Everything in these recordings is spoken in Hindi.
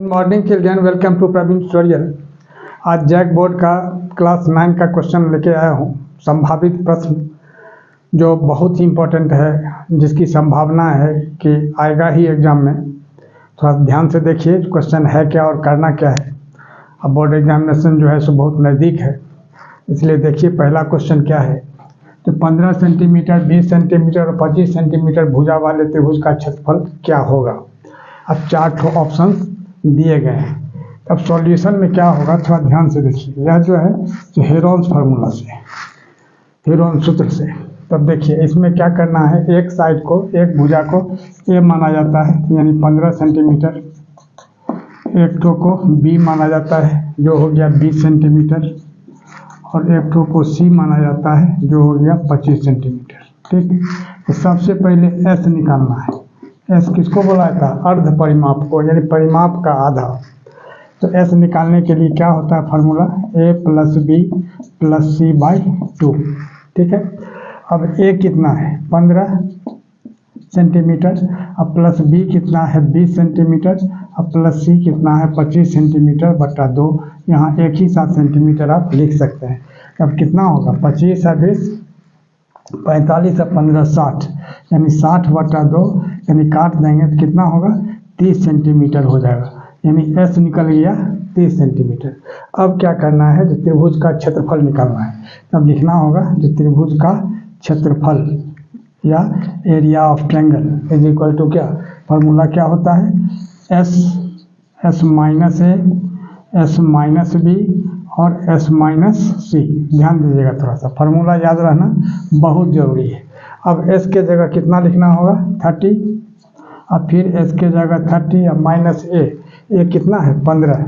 Morning children, welcome to Praveen tutorial. आज जैक बोर्ड का क्लास 9 का क्वेश्चन लेके आया हूँ। संभावित प्रश्न जो बहुत ही इम्पोर्टेंट है, जिसकी संभावना है कि आएगा ही एग्जाम में। थोड़ा ध्यान से देखिए क्वेश्चन है क्या और करना क्या है। अब बोर्ड एग्जामिनेशन जो है सो बहुत नज़दीक है, इसलिए देखिए पहला क्वेश्चन क्या है। तो 15 सेंटीमीटर, 20 सेंटीमीटर और 25 सेंटीमीटर भुजा वाले त्रिभुज का क्षेत्रफल क्या होगा। अब 4 ऑप्शन दिए गए हैं। अब सॉल्यूशन में क्या होगा, थोड़ा ध्यान से देखिए। यह जो है तो हेरोन्स फार्मूला से, हेरोन्स सूत्र से। तब देखिए इसमें क्या करना है, एक साइड को, एक भुजा को ए माना जाता है, यानी 15 सेंटीमीटर। एक ठो को बी माना जाता है, जो हो गया 20 सेंटीमीटर। और एक ठो को सी माना जाता है, जो हो गया 25 सेंटीमीटर। ठीक, तो सबसे पहले एस निकालना है। एस किसको बोला था, अर्ध परिमाप को, यानी परिमाप का आधा। तो एस निकालने के लिए क्या होता है formula, A plus B plus C by 2। ठीक है, अब ए कितना है 15 सेंटीमीटर, अब प्लस बी कितना है 20 सेंटीमीटर, अब प्लस सी कितना है 25 सेंटीमीटर बटा 2। यहाँ एक ही 7 सेंटीमीटर आप लिख सकते हैं। अब कितना होगा, 25 है 20, 45 है 15, 60, यानी 60 बटा 2, यानी काट देंगे तो कितना होगा 30 सेंटीमीटर हो जाएगा। यानी एस निकल गया 30 सेंटीमीटर। अब क्या करना है, जो त्रिभुज का क्षेत्रफल निकालना है। तब लिखना होगा जो त्रिभुज का क्षेत्रफल या area of triangle is equal to क्या, फार्मूला क्या होता है, S minus A, S minus B और एस माइनस सी। ध्यान दीजिएगा, थोड़ा सा फार्मूला याद रहना बहुत ज़रूरी है। अब एस के जगह कितना लिखना होगा 30, अब फिर एस के जगह 30, अब माइनस ए कितना है 15।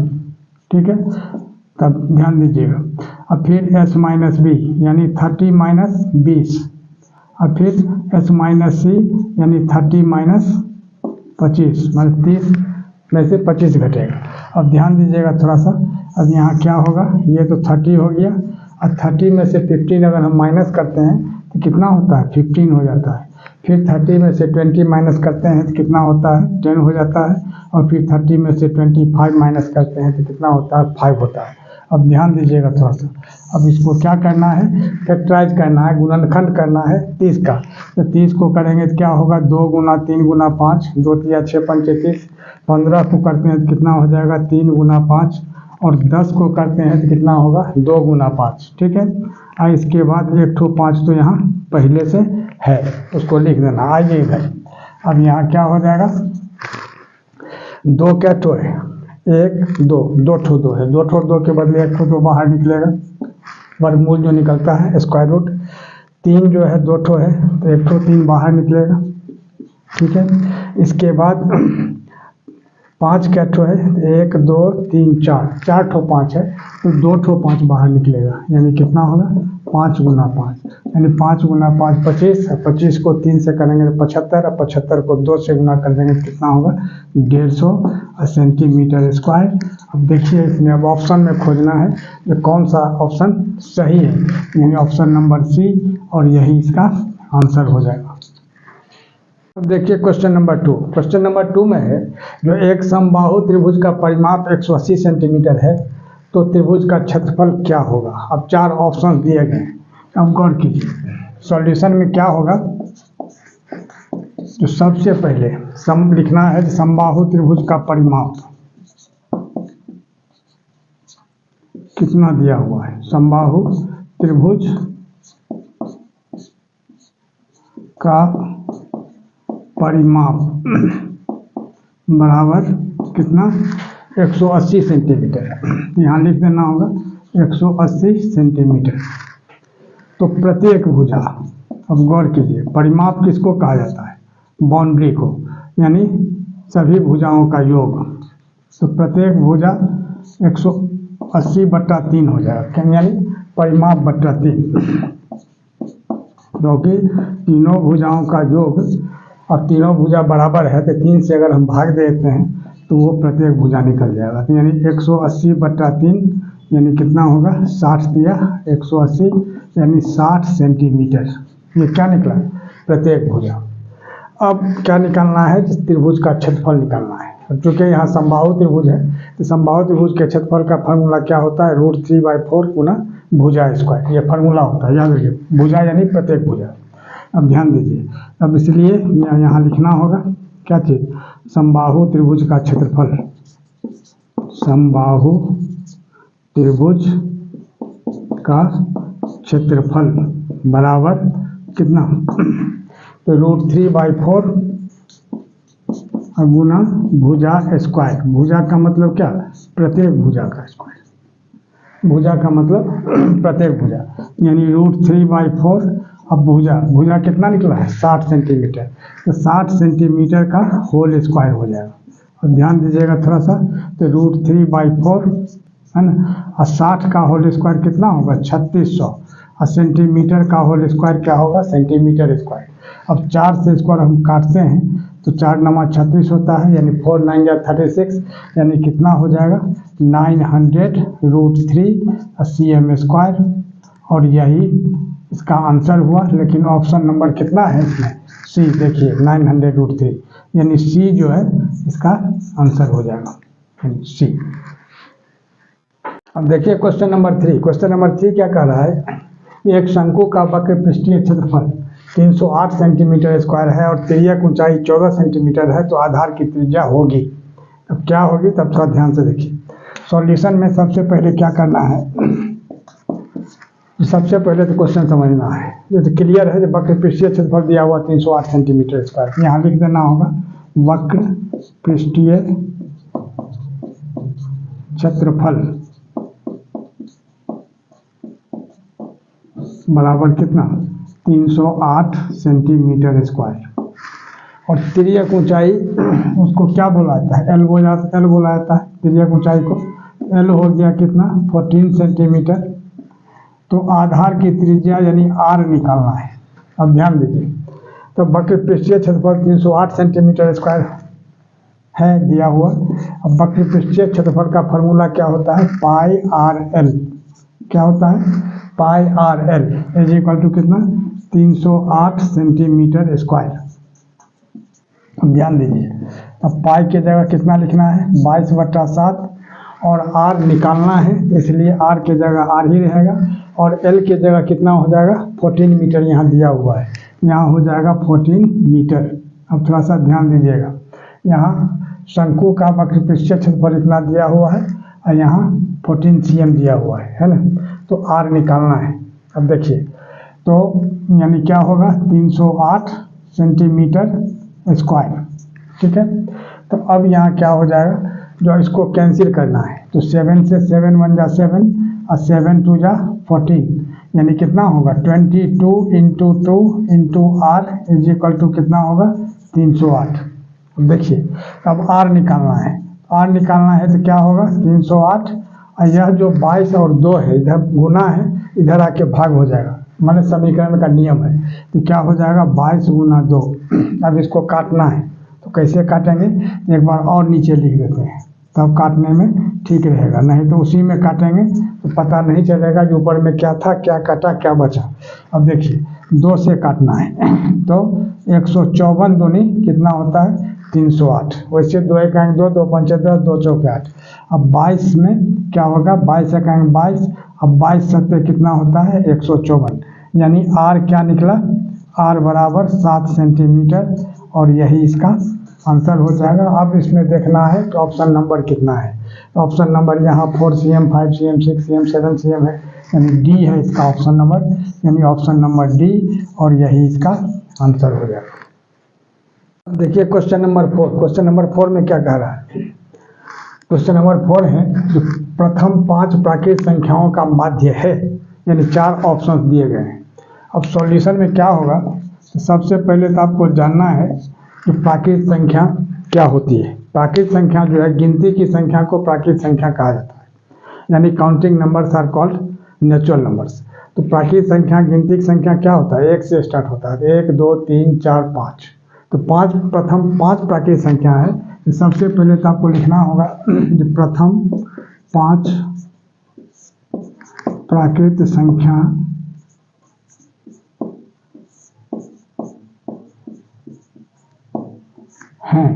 ठीक है, तब ध्यान दीजिएगा। अब फिर एस माइनस बी यानी 30 माइनस 20, अब फिर एस माइनस सी यानी 30 माइनस 25, मतलब 30 में से 25 घटेगा। अब ध्यान दीजिएगा थोड़ा सा, अब यहाँ क्या होगा, ये तो 30 हो गया, और 30 में से 15 अगर हम माइनस करते हैं तो कितना होता है 15 हो जाता है। फिर 30 में से 20 माइनस करते हैं तो कितना होता है 10 हो जाता है, और फिर 30 में से 25 माइनस करते हैं तो कितना होता है 5 होता है। अब ध्यान दीजिएगा थोड़ा सा, अब इसको क्या करना है, फैक्टराइज करना है, गुणनखंड करना है 30 का। तो 30 को करेंगे तो क्या होगा, 2 गुना 3 गुना 5, 2 तिया 6 पंचे 30, 15 को करते हैं तो कितना हो जाएगा 3 गुना 5, और 10 को करते हैं तो कितना होगा 2 गुना 5। ठीक है, और इसके बाद एक ठो 5 तो यहाँ पहले से है, उसको लिख देना। आइए इधर, अब यहाँ क्या हो जाएगा, 2 क्या ठो है, 1 2 ठो 2 है, 2 ठो 2 के बदले 1 ठो 2 बाहर निकलेगा, वर्गमूल जो निकलता है स्क्वायर रूट। 3 जो है 2 ठो है तो 1 ठो 3 बाहर निकलेगा। ठीक है, इसके बाद 5 क्या ठो है, 1 2 3 4 ठो 5 है तो 2 ठो 5 बाहर निकलेगा, यानी कितना होगा 5 गुना 5, यानी 5 गुना 5 25, 25 को 3 से करेंगे तो 75, और 75 को 2 से गुना कर देंगे तो कितना होगा 150 सेंटीमीटर स्क्वायर। अब देखिए इसमें अब ऑप्शन में खोजना है कि कौन सा ऑप्शन सही है, यानी ऑप्शन नंबर सी, और यही इसका आंसर हो जाएगा। अब देखिए क्वेश्चन नंबर 2। क्वेश्चन नंबर 2 में है जो एक समबाहु त्रिभुज का परिमाप 180 सेंटीमीटर है, तो त्रिभुज का क्षेत्रफल क्या होगा। अब 4 ऑप्शन दिए गए हैं, अब गौर कीजिए। सॉल्यूशन में क्या होगा, तो सबसे पहले लिखना है समबाहु त्रिभुज का परिमाप कितना दिया हुआ है। समबाहु त्रिभुज का परिमाप बराबर कितना 180 सेंटीमीटर। यहाँ लिख देना होगा 180 सेंटीमीटर। तो प्रत्येक भुजा, अब गौर कीजिए, परिमाप किसको कहा जाता है, बाउंड्री को, यानी सभी भुजाओं का योग। तो प्रत्येक भुजा 180 बटा 3 हो जाएगा, यानी परिमाप बटा 3, क्योंकि तीनों भुजाओं का योग, और तीनों भुजा बराबर है तो 3 से अगर हम भाग देते हैं तो वो प्रत्येक भुजा निकल जाएगा। तो यानी 180 बटा 3 यानी कितना होगा 60 दिया 180, यानी 60 सेंटीमीटर। ये क्या निकला, प्रत्येक भुजा। अब क्या निकालना है, त्रिभुज का क्षेत्रफल निकालना है। अब चूंकि यहाँ समबाहु त्रिभुज है तो समबाहु त्रिभुज के क्षेत्रफल का फार्मूला क्या होता है, √3/4 गुना भुजा स्क्वायर, ये फार्मूला होता है, याद रखिए। भुजा यानी प्रत्येक भुजा। अब ध्यान दीजिए, अब इसलिए यहाँ लिखना होगा क्या चीज, समबाहु त्रिभुज का क्षेत्रफल, समबाहु त्रिभुज का क्षेत्रफल बराबर कितना, तो √3/4 गुना भुजा स्क्वायर। भुजा का मतलब क्या, प्रत्येक भुजा का स्क्वायर। भुजा का मतलब प्रत्येक भुजा, यानी √3/4। अब भुजा कितना निकला है, 60 सेंटीमीटर, तो 60 सेंटीमीटर का होल स्क्वायर हो जाएगा। और ध्यान दीजिएगा थोड़ा सा, तो √3/4 है ना, और 60 का होल स्क्वायर कितना होगा, 3600, और सेंटीमीटर का होल स्क्वायर क्या होगा, सेंटीमीटर स्क्वायर। अब 4 से स्क्वायर हम काटते हैं तो 4 × 36 होता है, यानी 4 × 9 = 36, यानी कितना हो जाएगा 900 √3 cm स्क्वायर। और यही इसका आंसर हुआ। लेकिन ऑप्शन नंबर कितना है इसमें, सी। देखिए 900 √3, यानी सी जो है इसका आंसर हो जाएगा, यानी सी। अब देखिए क्वेश्चन नंबर 3। क्वेश्चन नंबर 3 क्या कह रहा है, एक शंकु का वक्र पृष्ठीय क्षेत्रफल 308 सेंटीमीटर स्क्वायर है और तिर्यक ऊंचाई 14 सेंटीमीटर है, तो आधार की त्रिज्या होगी। अब क्या होगी, तब थोड़ा ध्यान से देखिए। सॉल्यूशन में सबसे पहले क्या करना है, सबसे पहले तो क्वेश्चन समझना है। ये तो क्लियर है, जब वक्र पृष्ठीय क्षेत्रफल दिया हुआ 308 सेंटीमीटर स्क्वायर, यहाँ लिख देना होगा वक्र पृष्ठीय क्षेत्रफल बराबर कितना, 308 सेंटीमीटर स्क्वायर। और तिर्यक ऊंचाई उसको क्या बोला जाता है, एल बोला जाता है तिर्यक ऊंचाई को। एल हो गया कितना, 14 सेंटीमीटर। तो आधार की त्रिज्या यानी आर निकालना है। अब ध्यान दीजिए, तो वक्र पृष्ठीय क्षेत्रफल 308 सेंटीमीटर स्क्वायर है दिया हुआ। अब वक्र पृष्ठीय क्षेत्रफल का फॉर्मूला क्या होता है, πRL। क्या होता है, πRL = कितना, 308 सेंटीमीटर स्क्वायर। अब ध्यान दीजिए, अब पाई की जगह कितना लिखना है, 22/7, और आर निकालना है, इसलिए आर की जगह आर ही रहेगा। और एल की जगह कितना हो जाएगा, 14 मीटर यहाँ दिया हुआ है, यहाँ हो जाएगा 14 मीटर। अब थोड़ा सा ध्यान दीजिएगा, यहाँ शंकु का वक्र पृष्ठीय क्षेत्रफल इतना दिया हुआ है और यहाँ 14 cm दिया हुआ है ना, तो आर निकालना है। अब देखिए, तो यानी क्या होगा, 308 सेंटीमीटर स्क्वायर, ठीक है। तो अब यहाँ क्या हो जाएगा, जो इसको कैंसिल करना है, तो 7 से 7 × 1 = 7 और 7 × 2 = 14, यानी कितना होगा 22 × 2 × r = कितना होगा, 308। देखिए अब आर निकालना है, आर निकालना है तो क्या होगा, 308, और यह जो 22 और 2 है इधर गुना है, इधर आके भाग हो जाएगा, माने समीकरण का नियम है। तो क्या हो जाएगा, 22 × 2। अब इसको काटना है, तो कैसे काटेंगे, एक बार और नीचे लिख देते हैं, तब काटने में ठीक रहेगा, नहीं तो उसी में काटेंगे तो पता नहीं चलेगा कि ऊपर में क्या था, क्या काटा, क्या बचा। अब देखिए 2 से काटना है तो 154 दूनी कितना होता है, 308। वैसे 2 × 1 = 2, 2 × 5 = 10, 2 × 4 = 8। अब 22 में क्या होगा, 22 × 1 = 22, अब 22 × 7 कितना होता है, 154, यानी आर क्या निकला, आर बराबर 7 सेंटीमीटर, और यही इसका आंसर हो जाएगा। अब इसमें देखना है कि ऑप्शन नंबर कितना है। ऑप्शन नंबर यहाँ 4 cm, 5 cm, 6 cm, 7 cm है, यानी डी है इसका ऑप्शन नंबर, यानी ऑप्शन नंबर डी, और यही इसका आंसर हो जाएगा। देखिए क्वेश्चन नंबर 4। क्वेश्चन नंबर 4 में क्या कह रहा है, क्वेश्चन नंबर 4 है जो प्रथम 5 प्राकृत संख्याओं का माध्य है, यानी 4 ऑप्शन दिए गए हैं। अब सॉल्यूशन में क्या होगा, सबसे पहले तो आपको जानना है कि प्राकृत संख्या क्या होती है। प्राकृत संख्या जो है, गिनती की संख्या को प्राकृत संख्या कहा जाता है, यानी counting numbers are called natural numbers. तो प्राकृत संख्या, गिनती की संख्या क्या होता है, 1 से स्टार्ट होता है, 1 2 3 4 5। तो प्रथम 5 प्राकृत संख्या है। तो सबसे पहले तो आपको लिखना होगा जो प्रथम 5 प्राकृत संख्या हैं,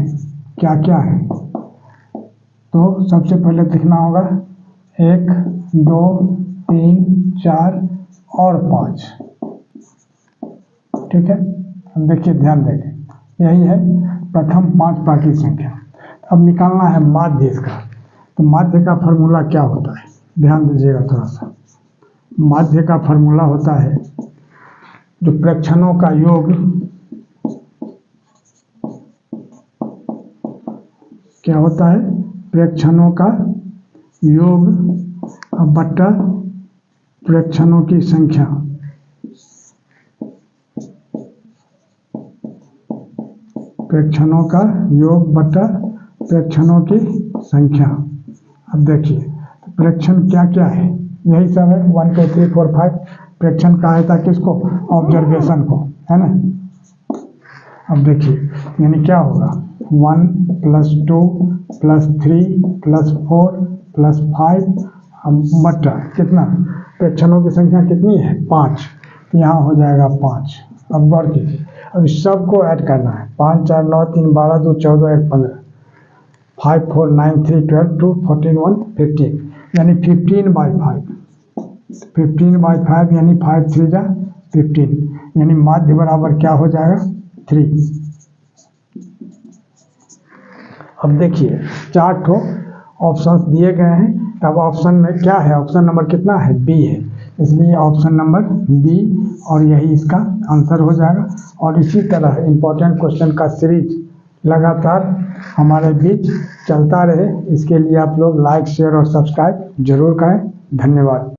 क्या क्या है, तो सबसे पहले लिखना होगा 1 2 3 4 और 5। ठीक है, अब देखिए ध्यान देंगे, यही है प्रथम 5 प्राकृतिक संख्या। अब निकालना है माध्य इसका। तो माध्य का फॉर्मूला क्या होता है, ध्यान दीजिएगा थोड़ा सा। माध्य का फॉर्मूला होता है जो प्रेक्षणों का योग क्या होता है, प्रेक्षणों का योग बटा प्रेक्षणों की संख्या। प्रेक्षणों का योग बटा प्रेक्षणों की संख्या। अब देखिए प्रेक्षण क्या क्या है, यही सब है 1 2 3 4 5। प्रेक्षण कहा था किसको, ऑब्जर्वेशन को, है ना। अब देखिए यानी क्या होगा 1 + 2 + 3 + 4 + 5 बटा कितना, प्रेक्षणों की संख्या कितनी है 5, यहाँ हो जाएगा 5। अब गौर कीजिए, अब इस सब को ऐड करना है। 5 4 9 3 12 2 14 1 15 5 4 9 3 12 2 14 1 15 यानी 15/5। 15/5 यानी 5 3 जा 15 यानी माध्य बराबर क्या हो जाएगा 3। अब देखिए 4 ठो ऑप्शंस दिए गए हैं। अब ऑप्शन में क्या है, ऑप्शन नंबर कितना है, बी है, इसलिए ऑप्शन नंबर बी और यही इसका आंसर हो जाएगा। और इसी तरह इम्पोर्टेंट क्वेश्चन का सीरीज लगातार हमारे बीच चलता रहे, इसके लिए आप लोग लाइक शेयर और सब्सक्राइब जरूर करें। धन्यवाद।